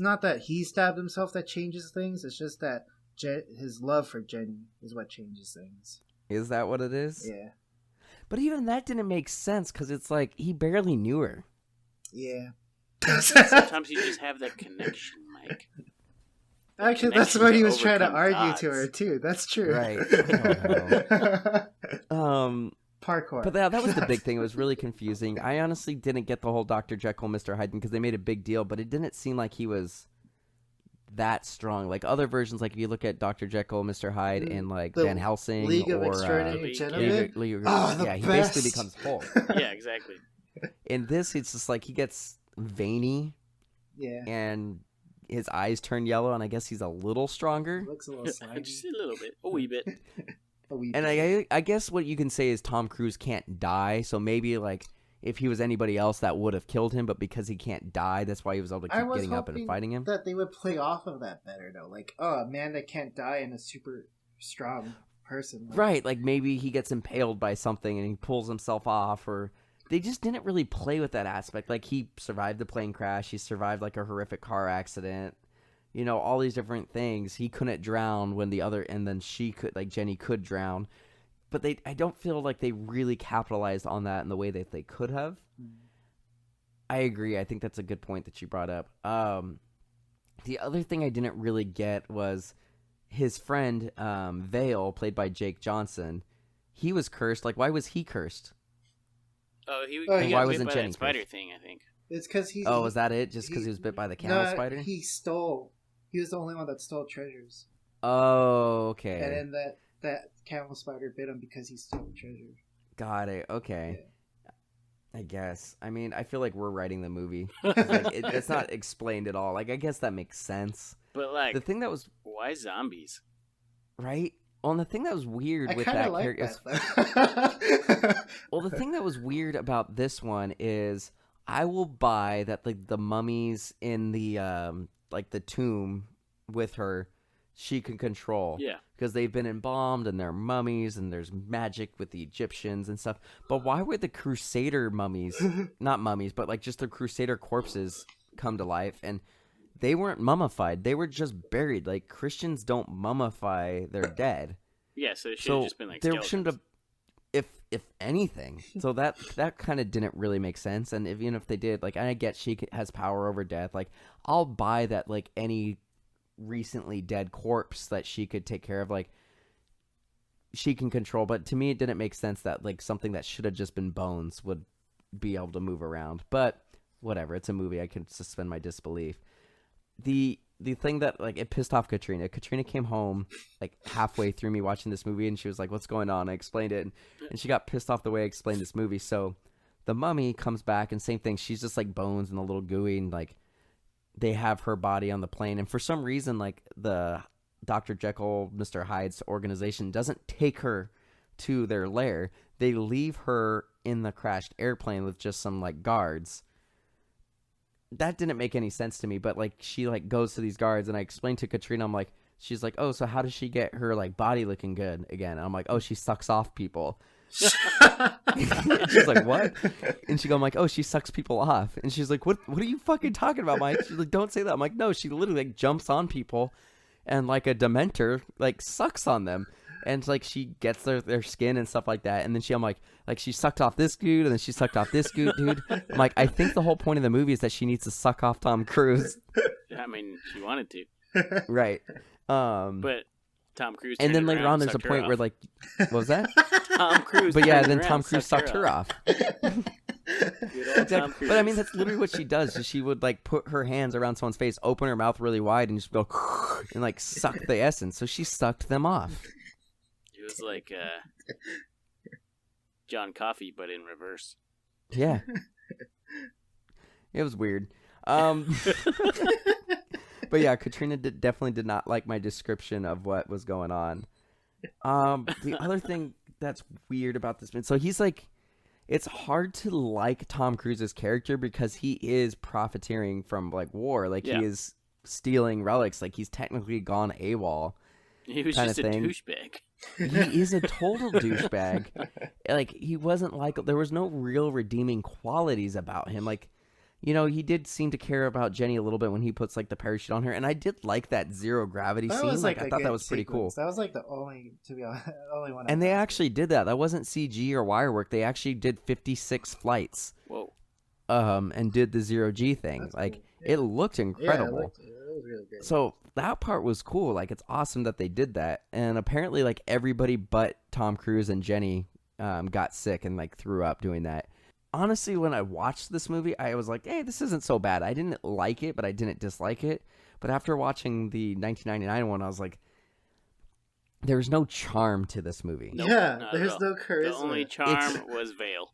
not that he stabbed himself that changes things. It's just that his love for Jenny is what changes things. Is that what it is? Yeah. But even that didn't make sense because it's like he barely knew her. Yeah. Sometimes you just have that connection, Mike. Actually, that's what he was trying to argue to her too. That's true. Right. Parkour. But that was the big thing. It was really confusing. I honestly didn't get the whole Dr. Jekyll, Mr. Hyde because they made a big deal, but it didn't seem like he was that strong. Like other versions, like if you look at Dr. Jekyll, Mr. Hyde, and like The Van Helsing League of or Extraordinary Gentlemen. he basically becomes Hulk. Yeah, exactly. In this, it's just like he gets veiny, and his eyes turn yellow, and I guess he's a little stronger. Looks a little slimy. Just a little bit, a wee bit. And I guess what you can say is Tom Cruise can't die, so maybe like if he was anybody else that would have killed him, but because he can't die, that's why he was able to keep getting up and fighting him. That they would play off of that better though, like a man that can't die and a super strong person. Right, like maybe he gets impaled by something and he pulls himself off, or they just didn't really play with that aspect. Like he survived the plane crash, he survived like a horrific car accident. You know, all these different things. He couldn't drown when and then she could, like Jenny could drown. But I don't feel like they really capitalized on that in the way that they could have. I agree. I think that's a good point that you brought up. The other thing I didn't really get was his friend, Vale, played by Jake Johnson. He was cursed. Like, why was he cursed? Why wasn't by Jenny that spider cursed? thing, I think. It's because he. Oh, was that it? Just because he was bit by the camel spider? He stole. He was the only one that stole treasures. Oh, okay. And then that camel spider bit him because he stole the treasure. Got it. Okay. Yeah. I guess. I mean, I feel like we're writing the movie. Like, it's not explained at all. Like, I guess that makes sense. But like, The thing that was why zombies? right. Well, and the thing that was weird I with kind of that like character, that. well, the thing that was weird about this one is I will buy that like the mummies in the like the tomb with her, she can control. Yeah. Because they've been embalmed and they're mummies and there's magic with the Egyptians and stuff. But why would the Crusader mummies, not mummies, but like just the Crusader corpses come to life? And they weren't mummified. They were just buried. Like Christians don't mummify their dead. Yeah, so it should have just been like there skeletons. shouldn't have, if anything. So that kind of didn't really make sense. And even if they did, like, I get she has power over death. Like, I'll buy that. Like any recently dead corpse that she could take care of, like she can control. But to me, it didn't make sense that like something that should have just been bones would be able to move around. But whatever, it's a movie. I can suspend my disbelief. The thing that like it pissed off Katrina. Katrina came home like halfway through me watching this movie, and she was like, "What's going on?" I explained it, and she got pissed off the way I explained this movie. So the mummy comes back, and same thing. She's just like bones and a little gooey, and like they have her body on the plane. And for some reason, like the Dr. Jekyll, Mr. Hyde's organization doesn't take her to their lair. They leave her in the crashed airplane with just some like guards. That didn't make any sense to me, but like she like goes to these guards, and I explained to Katrina, I'm like, she's like, oh, so how does she get her like body looking good again? And I'm like, oh, she sucks off people. She's like, what? And she go, I'm like, oh, she sucks people off. And she's like, what are you fucking talking about, Mike? She's like, don't say that. I'm like, no, she literally like jumps on people and like a dementor like sucks on them. And like she gets their skin and stuff like that. And then I'm like she sucked off this dude, and then she sucked off this dude. I'm like, I think the whole point of the movie is that she needs to suck off Tom Cruise. I mean, she wanted to. Right. But Tom Cruise. And then turned later around on, there's a and sucked point her where off. like, what was that? Tom Cruise. But yeah, turned then around, Tom Cruise sucked her off. Good old Exactly. Tom Cruise. But I mean, that's literally what she does. Is she would like put her hands around someone's face, open her mouth really wide, and just go and like suck the essence. So she sucked them off. It was like John Coffey, but in reverse. Yeah, it was weird. But yeah, Katrina definitely did not like my description of what was going on. The other thing that's weird about this man, so he's like, it's hard to like Tom Cruise's character because he is profiteering from like war, like Yeah. he is stealing relics, like he's technically gone AWOL. He was Kinda just a thing. douchebag. He is a total douchebag. Like he wasn't like, there was no real redeeming qualities about him. Like, you know, he did seem to care about Jenny a little bit when he puts like the parachute on her, and I did like that zero gravity That scene. was Like like I a thought that good was pretty cool. sequence. That was like the only, to be honest, only one. And they actually did that. That wasn't CG or wire work. They actually did 56 flights. Whoa. And did the zero G thing. That's like cool. it looked incredible. Yeah, it was really great. So that part was cool. Like it's awesome that they did that. And apparently like everybody but Tom Cruise and Jenny got sick and like threw up doing that. Honestly, when I watched this movie, I was like, hey, this isn't so bad. I didn't like it, but I didn't dislike it. But after watching the 1999 one, I was like, there's no charm to this movie. Nope, yeah, not at there's all. no charisma. The only charm was Vale.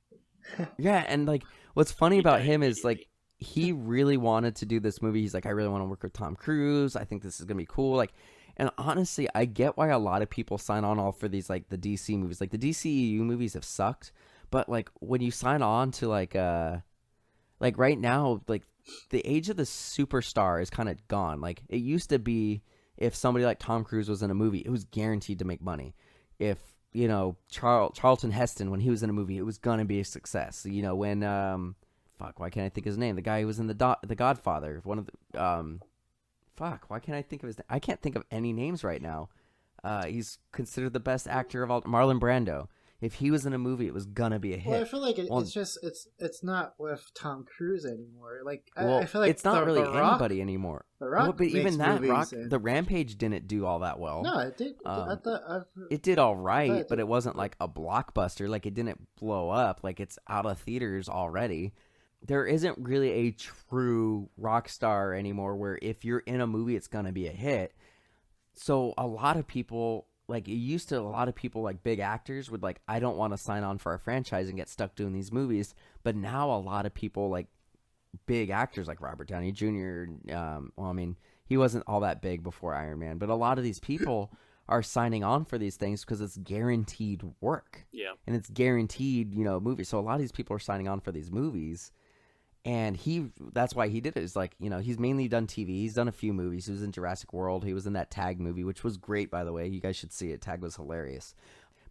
Yeah, and like what's funny He about died him is like immediately. he really wanted to do this movie. He's like, I really want to work with Tom Cruise. I think this is gonna be cool. Like, and honestly, I get why a lot of people sign on all for these like the DC movies. Like the DCEU movies have sucked, but like when you sign on to like right now, like the age of the superstar is kind of gone. Like it used to be, if somebody like Tom Cruise was in a movie, it was guaranteed to make money. If you know Charlton Heston, when he was in a movie, it was gonna be a success. You know when why can't I think of his name? The guy who was in the Godfather, one of the why can't I think of his name? I can't think of any names right now. He's considered the best actor of all, Marlon Brando. If he was in a movie, it was gonna be a hit. Well, I feel like Well, it's just it's not with Tom Cruise anymore. Like well, I feel like it's not really the Rock, anybody anymore. The Rock, Well, but even makes that movies Rock, and- the Rampage didn't do all that well. No, it did. It did all right, it but did. it wasn't like a blockbuster. Like it didn't blow up. Like it's out of theaters already. There isn't really a true rock star anymore where if you're in a movie, it's gonna be a hit. So a lot of people, like it used to, a lot of people like big actors would like, I don't want to sign on for a franchise and get stuck doing these movies. But now a lot of people like big actors like Robert Downey Jr. Well, I mean, he wasn't all that big before Iron Man, but a lot of these people are signing on for these things because it's guaranteed work. Yeah. And it's guaranteed, movies. So a lot of these people are signing on for these movies. And that's why he did it. It's like, he's mainly done TV. He's done a few movies. He was in Jurassic World. He was in that Tag movie, which was great, by the way. You guys should see it. Tag was hilarious.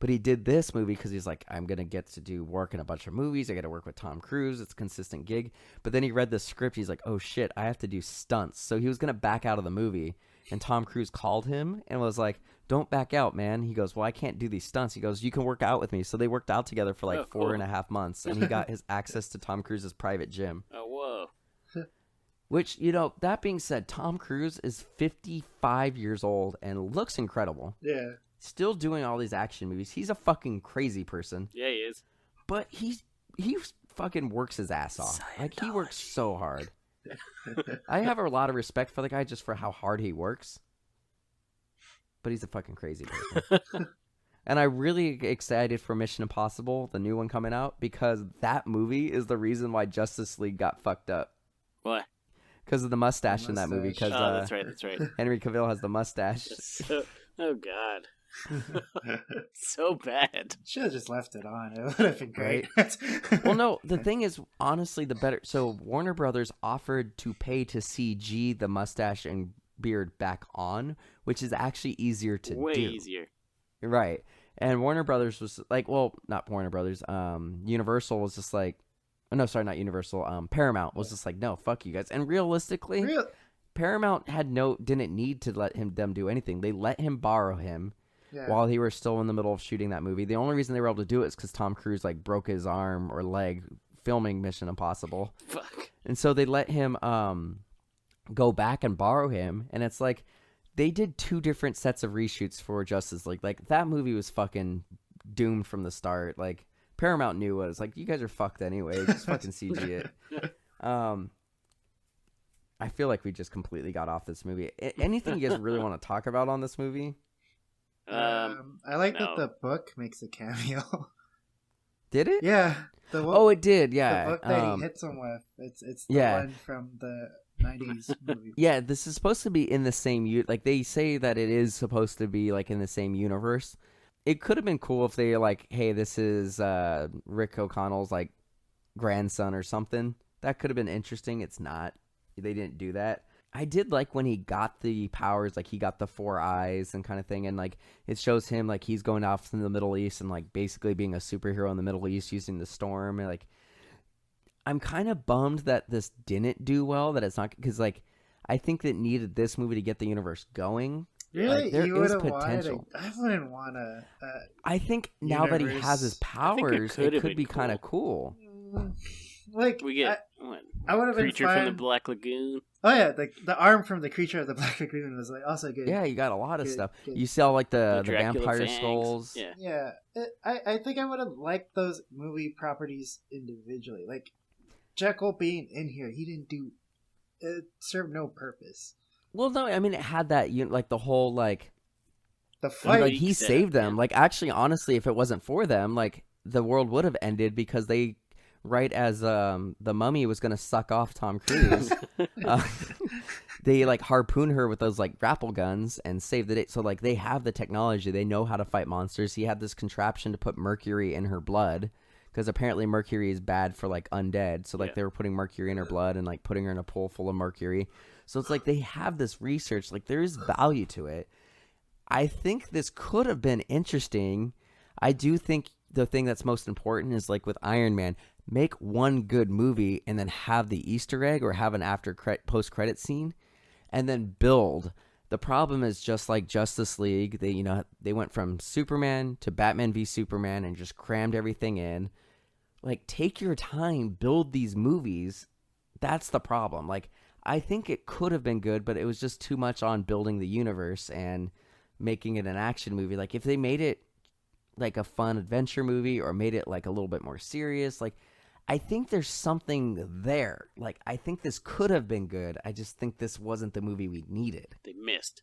But he did this movie because he's like, I'm going to get to do work in a bunch of movies. I got to work with Tom Cruise. It's a consistent gig. But then he read the script. He's like, oh, shit, I have to do stunts. So he was going to back out of the movie. And Tom Cruise called him and was like, don't back out, man. He goes, well, I can't do these stunts. He goes, you can work out with me. So they worked out together for like 4.5 months. And he got his access to Tom Cruise's private gym. Oh, whoa. Which, that being said, Tom Cruise is 55 years old and looks incredible. Yeah. Still doing all these action movies. He's a fucking crazy person. Yeah, he is. But he fucking works his ass off. Like, he works so hard. I have a lot of respect for the guy just for how hard he works. But he's a fucking crazy person. And I'm really excited for Mission Impossible, the new one coming out, because that movie is the reason why Justice League got fucked up. What? Because of the mustache in that movie. Because that's right. Henry Cavill has the mustache. Oh, God. So bad. Should have just left it on. It would have been great. Right? Well, no, the thing is, honestly, the better. So Warner Brothers offered to pay to CG the mustache and beard back on, which is actually easier to do. Way easier. Right. And Warner Brothers was like, well, not Warner Brothers. Universal was just like, oh, no, sorry, not Universal. Paramount was just like, no, fuck you guys. And realistically, Paramount didn't need to let them do anything. They let him borrow him. Yeah. While he was still in the middle of shooting that movie. The only reason they were able to do it is because Tom Cruise broke his arm or leg filming Mission Impossible. Fuck. And so they let him go back and borrow him. And it's like they did 2 different sets of reshoots for Justice League. Like, that movie was fucking doomed from the start. Like, Paramount knew it was like, you guys are fucked anyway. Just fucking CG it. I feel like we just completely got off this movie. Anything you guys really want to talk about on this movie? I like that the book makes a cameo. Did it? Yeah. It did. Yeah. The book that he hits him with. It's the one from the 90s movie. Yeah, this is supposed to be in the same like they say that it is supposed to be like in the same universe. It could have been cool if they hey, this is Rick O'Connell's like grandson or something. That could have been interesting. It's not. They didn't do that. I did like when he got the powers, like he got the 4 eyes and kind of thing, and like it shows him like he's going off in the Middle East and like basically being a superhero in the Middle East using the storm. And like, I'm kind of bummed that this didn't do well. That it's not because like I think that needed this movie to get the universe going. Really, like, there is potential. I wouldn't want to. I think now that he has his powers, it could be kind of cool. Like we get I would have been Creature from the Black Lagoon. Oh yeah, the arm from the Creature of the Black Lagoon was like also good. Yeah, you got a lot of stuff. Good. You saw like the vampire fangs. Skulls. Yeah. I think I would have liked those movie properties individually. Like Jekyll being in here, he didn't do it served no purpose. Well, no, I mean it had that like the whole like the fight. Like he saved them. Like actually, honestly, if it wasn't for them, like the world would have ended because they. Right as the mummy was gonna suck off Tom Cruise, they like harpoon her with those like grapple guns and save the day. So like they have the technology, they know how to fight monsters. He had this contraption to put mercury in her blood because apparently mercury is bad for like undead. So like they were putting mercury in her blood and like putting her in a pool full of mercury. So it's like they have this research. Like there is value to it. I think this could have been interesting. I do think the thing that's most important is like with Iron Man. Make one good movie and then have the Easter egg or have an post-credit scene and then build. The problem is just like Justice League, they went from Superman to Batman v Superman and just crammed everything in. Like take your time, build these movies. That's the problem. Like I think it could have been good, but it was just too much on building the universe and making it an action movie. Like if they made it like a fun adventure movie or made it like a little bit more serious, like I think there's something there. Like, I think this could have been good. I just think this wasn't the movie we needed. They missed.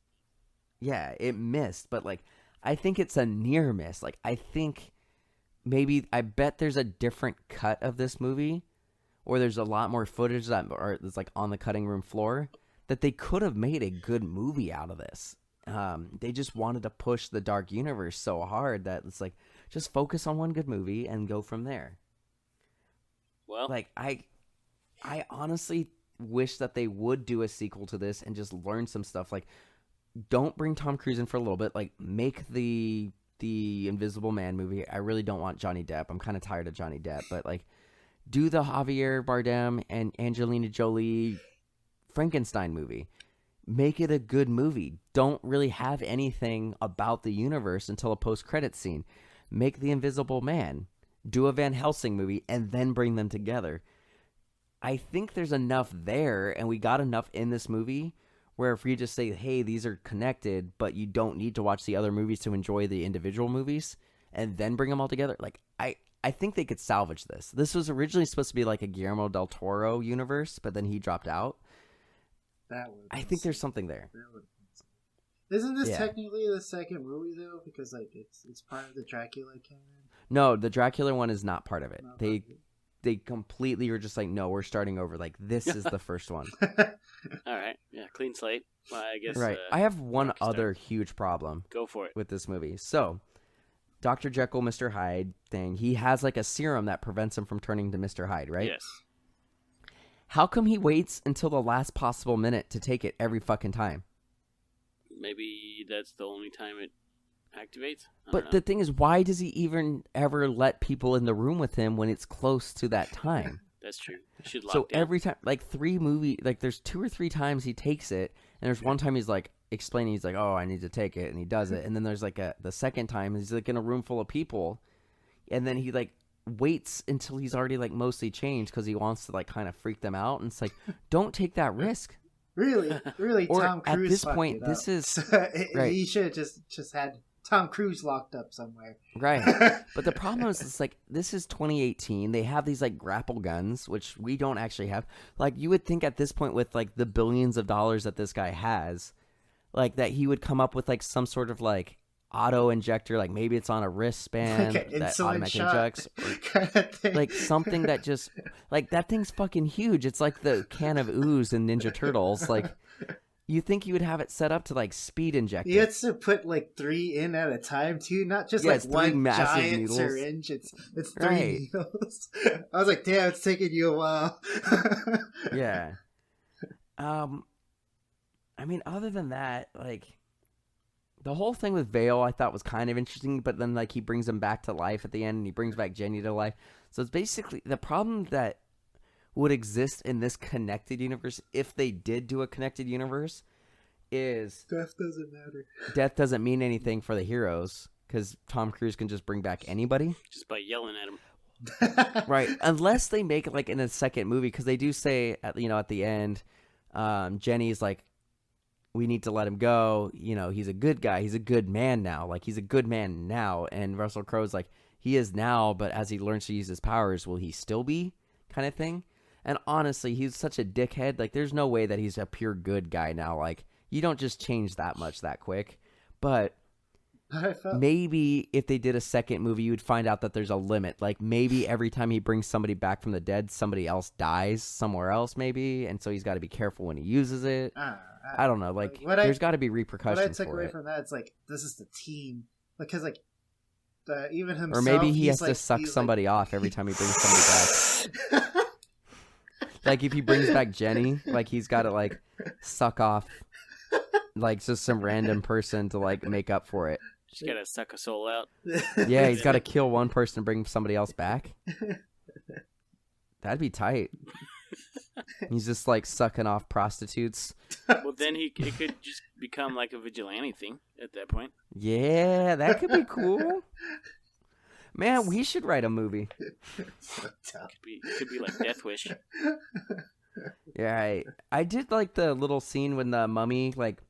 Yeah, it missed. But, like, I think it's a near miss. Like, I bet there's a different cut of this movie or there's a lot more footage that's, like, on the cutting room floor that they could have made a good movie out of this. They just wanted to push the dark universe so hard that it's like, just focus on one good movie and go from there. Well, Like, I honestly wish that they would do a sequel to this and just learn some stuff. Like, don't bring Tom Cruise in for a little bit. Like, make the Invisible Man movie. I really don't want Johnny Depp. I'm kind of tired of Johnny Depp, but like, do the Javier Bardem and Angelina Jolie Frankenstein movie. Make it a good movie. Don't really have anything about the universe until a post-credits scene. Make the Invisible Man. Do a Van Helsing movie and then bring them together. I think there's enough there, and we got enough in this movie where if we just say, hey, these are connected, but you don't need to watch the other movies to enjoy the individual movies, and then bring them all together. Like, I think they could salvage this. This was originally supposed to be like a Guillermo del Toro universe, but then he dropped out. I think there's something there. Isn't this technically the second movie though? Because like it's part of the Dracula canon. No, the Dracula one is not part of it. They completely were just like, no, we're starting over. Like, this is the first one. all right, yeah, clean slate. Well, I guess. Right. I have one other huge problem. Go for it. With this movie. So, Dr. Jekyll, Mr. Hyde thing. He has like a serum that prevents him from turning to Mr. Hyde, right? Yes. How come he waits until the last possible minute to take it every fucking time? Maybe that's the only time it activates. But the thing is, why does he even ever let people in the room with him when it's close to that time? That's true. He should lock So down. every time, like there's 2 or 3 times he takes it, and there's one time he's like explaining, he's like, oh, I need to take it, and he does it. And then there's like the second time, he's like in a room full of people, and then he like waits until he's already like mostly changed because he wants to like kind of freak them out, and it's like, don't take that risk. Really, Or Tom Cruise. at this point, this is right. He should have just had Tom Cruise locked up somewhere. Right. But the problem is, it's like, this is 2018. They have these like grapple guns, which we don't actually have. Like, you would think at this point, with like the billions of dollars that this guy has, like that he would come up with like some sort of like auto injector, like maybe it's on a wristband Like an that insulin automatically shot injects, kind of thing. like something that just like, that thing's fucking huge. It's like the can of ooze in Ninja Turtles. Like, you think you would have it set up to like speed inject He it. has to put like 3 in at a time too, not just Yeah, like it's 3 one massive giant needles. syringe. It's 3 Right. needles. I was like, damn, it's taking you a while. Yeah. I mean, other than that, like, the whole thing with Vale I thought was kind of interesting, but then like he brings him back to life at the end, and he brings back Jenny to life. So it's basically the problem that would exist in this connected universe, if they did do a connected universe, is death doesn't mean anything for the heroes, because Tom Cruise can just bring back anybody just by yelling at him. right, unless they make it like in a second movie, because they do say at the end, Jenny's like, we need to let him go, he's a good guy, he's a good man now, like he's a good man now. And Russell Crowe's like, he is now, but as he learns to use his powers, will he still be, kind of thing. And honestly, he's such a dickhead, like there's no way that he's a pure good guy now. Like, you don't just change that much that quick. But maybe if they did a second movie, you would find out that there's a limit. Like, maybe every time he brings somebody back from the dead, somebody else dies somewhere else, maybe, and so he's got to be careful when he uses it. I don't know. Like, there's got to be repercussions. What I took for away it. from that, it's like, this is the team, because like even himself, or maybe he has like, to suck somebody off every time he brings somebody back. Like, if he brings back Jenny, like he's got to like suck off like just some random person to like make up for it. Just gotta suck a soul out. Yeah, he's got to kill one person and bring somebody else back. That'd be tight. He's just like sucking off prostitutes. Well, then it could just become like a vigilante thing at that point. Yeah, that could be cool. Man, we should write a movie. Could be like Death Wish. Yeah, I did like the little scene when the mummy like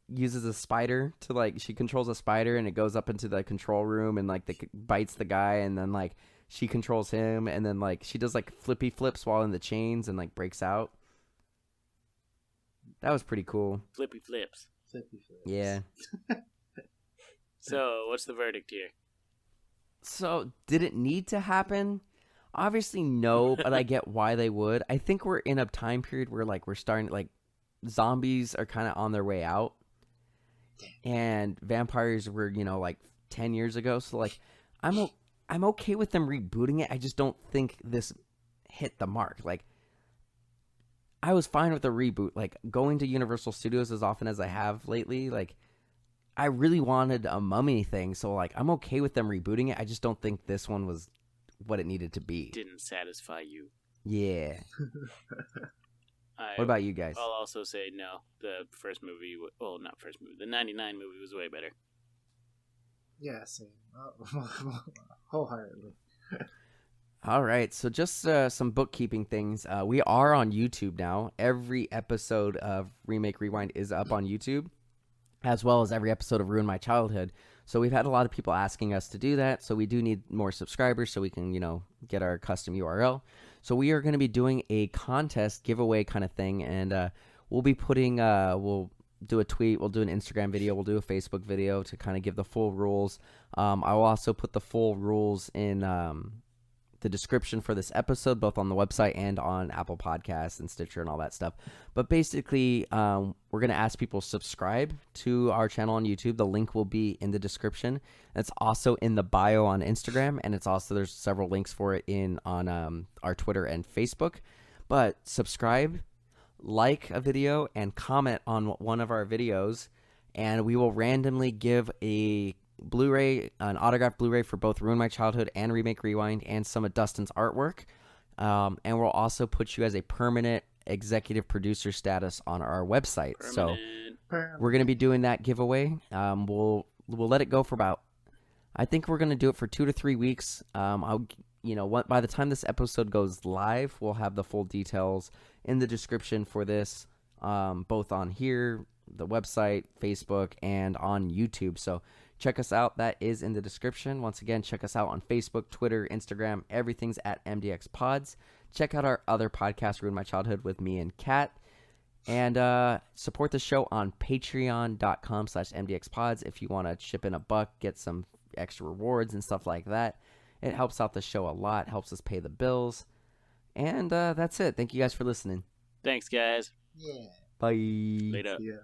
uses a spider to like, she controls a spider and it goes up into the control room and like bites the guy, and then like she controls him, and then like she does like flippy flips while in the chains and like breaks out. That was pretty cool. Flippy flips. Yeah. So what's the verdict here? So did it need to happen? Obviously no, but I get why they would. I think we're in a time period where like we're starting, like, zombies are kind of on their way out. and vampires were, like 10 years ago. So like, I'm okay with them rebooting it. I just don't think this hit the mark. Like, I was fine with the reboot. Like, going to Universal Studios as often as I have lately, like, I really wanted a Mummy thing. So like, I'm okay with them rebooting it. I just don't think this one was what it needed to be. Didn't satisfy you. Yeah. What about you guys? I'll also say no. The first movie, well, not first movie. The '99 movie was way better. Yeah, same. Wholeheartedly. All right, so just some bookkeeping things. We are on YouTube now. Every episode of Remake Rewind is up on YouTube, as well as every episode of Ruin My Childhood. So we've had a lot of people asking us to do that. So we do need more subscribers so we can, get our custom URL. So we are going to be doing a contest giveaway kind of thing, and we'll be putting, we'll do a tweet, we'll do an Instagram video, we'll do a Facebook video to kind of give the full rules. I will also put the full rules in the description for this episode, both on the website and on Apple Podcasts and Stitcher and all that stuff. But basically, we're going to ask people to subscribe to our channel on YouTube. The link will be in the description. It's also in the bio on Instagram, and it's also, there's several links for it on our Twitter and Facebook. But subscribe, like a video, and comment on one of our videos, and we will randomly give a Blu-ray, an autographed Blu-ray for both Ruin My Childhood and Remake Rewind, and some of Dustin's artwork. And we'll also put you as a permanent executive producer status on our website. So we're going to be doing that giveaway. We'll let it go for about, I think we're going to do it for 2 to 3 weeks. By the time this episode goes live, we'll have the full details in the description for this, both on here, the website, Facebook, and on YouTube. So check us out. That is in the description. Once again, check us out on Facebook, Twitter, Instagram. Everything's at MDXpods. Check out our other podcast, Ruin My Childhood, with me and Kat. And support the show on patreon.com/MDXpods if you want to chip in $1, get some extra rewards and stuff like that. It helps out the show a lot, helps us pay the bills. And that's it. Thank you guys for listening. Thanks, guys. Yeah. Bye. Later. Yeah.